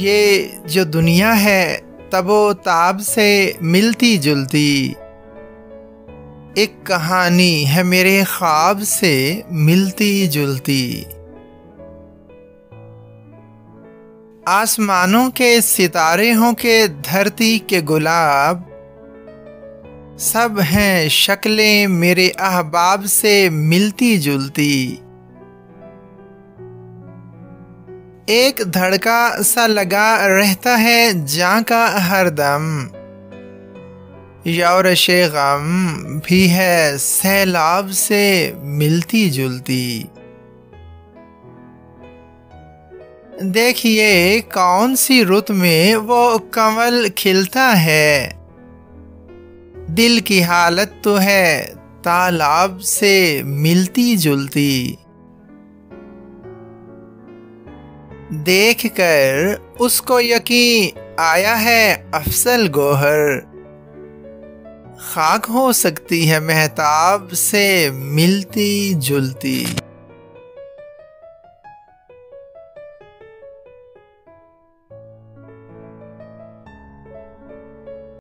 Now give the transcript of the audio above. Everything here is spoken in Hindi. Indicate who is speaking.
Speaker 1: ये जो दुनिया है तबो ताब से मिलती जुलती, एक कहानी है मेरे ख्वाब से मिलती जुलती। आसमानों के सितारे हों के धरती के गुलाब, सब हैं शक्लें मेरे अहबाब से मिलती जुलती। एक धड़का सा लगा रहता है जां का हरदम, यौरशे गम भी है सैलाब से मिलती जुलती। देखिए कौन सी रुत में वो कमल खिलता है, दिल की हालत तो है तालाब से मिलती जुलती। देखकर उसको यकीन आया है अफसल गोहर, खाक हो सकती है महताब से मिलती जुलती।